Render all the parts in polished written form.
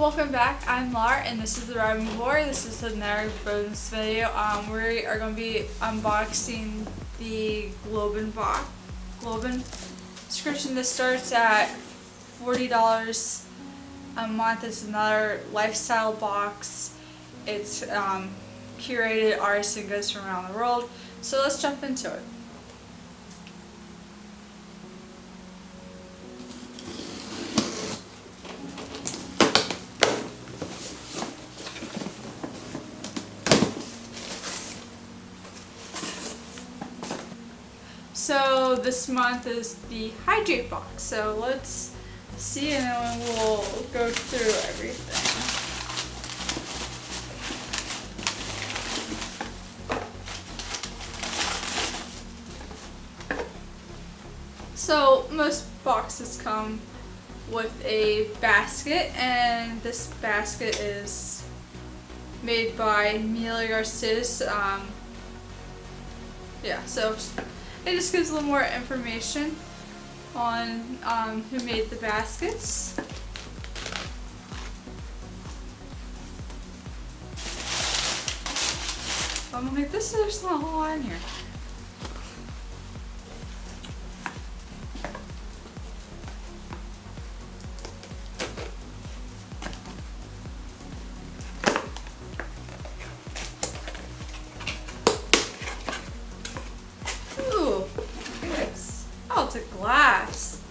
Welcome back, I'm Lar, and this is the Riding Board. This is another bonus video. We are going to be unboxing the GlobeIn subscription. This starts at $40 a month. It's another lifestyle box. It's curated artists and goods from around the world. So let's jump into it. So this month is the hydrate box. So let's see, and then we'll go through everything. So most boxes come with a basket, and this basket is made by Amelia Garces. So it just gives a little more information on who made the baskets. I'm like, there's not a whole lot in here. Oh, it's a glass.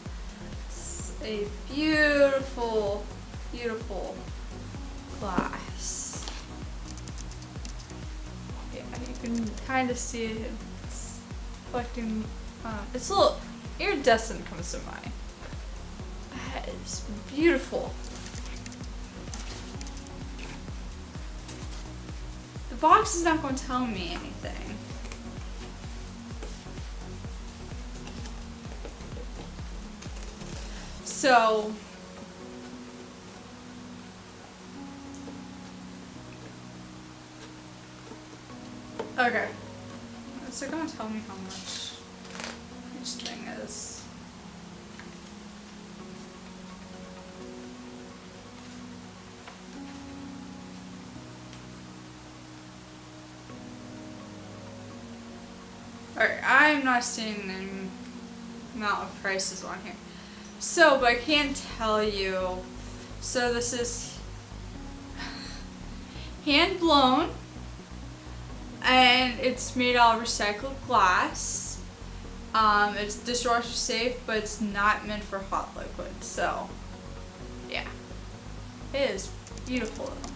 It's a beautiful, beautiful glass. Yeah, you can kind of see it. It's collecting. It's a little iridescent comes to mind. It's beautiful. The box is not going to tell me anything. So, okay, is it going to tell me how much each thing is? Alright, I'm not seeing the amount of prices on here. So, but I can tell you, so this is hand blown, and it's made out of recycled glass. It's dishwasher safe, but it's not meant for hot liquid, so yeah. It is beautiful though.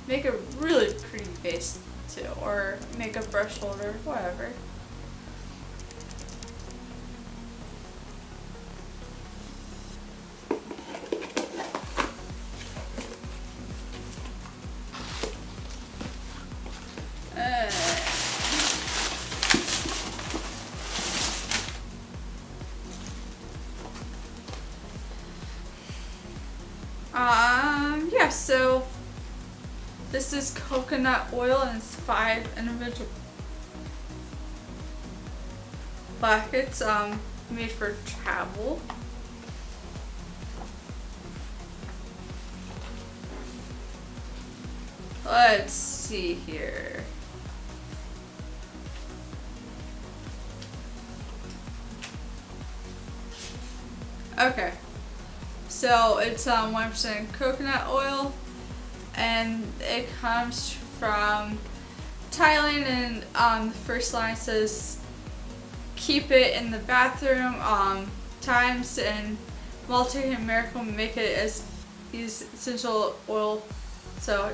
Make a really pretty face too, or make a brush holder, whatever. Yeah, so this is coconut oil, and it's 5 individual buckets, made for travel. Let's see here. Okay. So it's 1% coconut oil, and it comes from Thailand, and the first line says keep it in the bathroom, times and multi miracle make it as these essential oil. So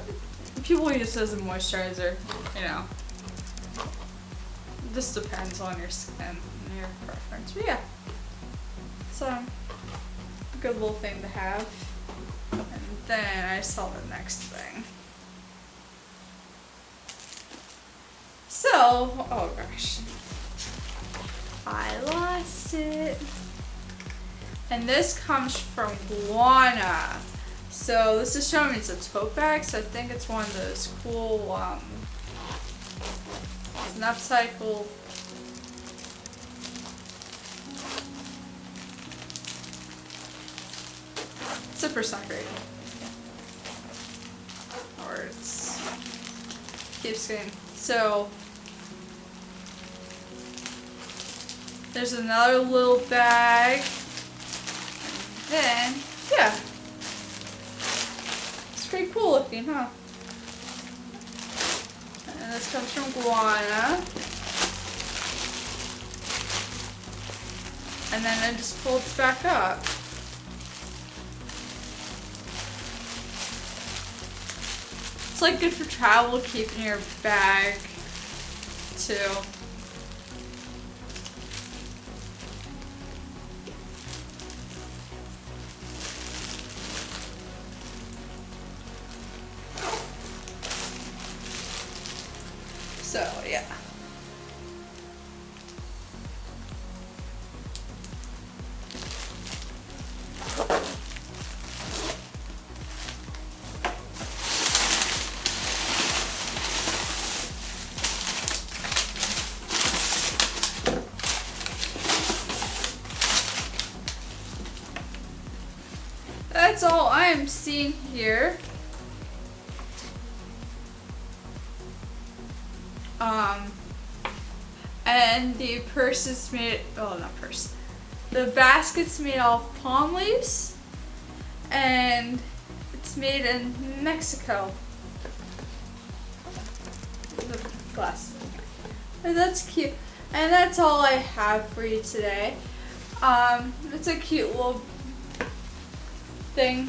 people use it as a moisturizer, you know. This depends on your skin and your preference. But yeah. So good little thing to have. And then I saw the next thing. So, oh gosh, I lost it. And this comes from Guana. So this is showing me it's a tote bag, so I think it's one of those cool it's an upcycle. Super not great. backwards. Keeps getting, so there's another little bag, and then, yeah, it's pretty cool looking, huh? And this comes from Guana. And then it just folds back up. It's like good for travel, keep in your bag too. So yeah. That's all I'm seeing here. And the purse is made, oh not purse, the basket's made out of palm leaves, and it's made in Mexico. The glass. And that's cute. And that's all I have for you today. It's a cute little thing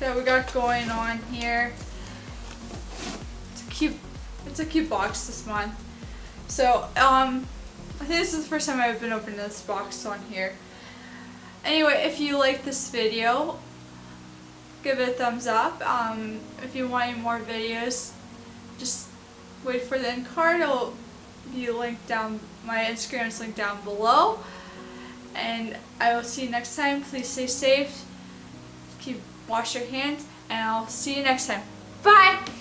that we got going on here. It's a cute box this month. So I think this is the first time I've been opening this box on here. Anyway, if you like this video, give it a thumbs up. If you want any more videos, just wait for the end card. It'll be linked down. My Instagram is linked down below. And I will see you next time. Please stay safe. Wash your hands, and I'll see you next time. Bye!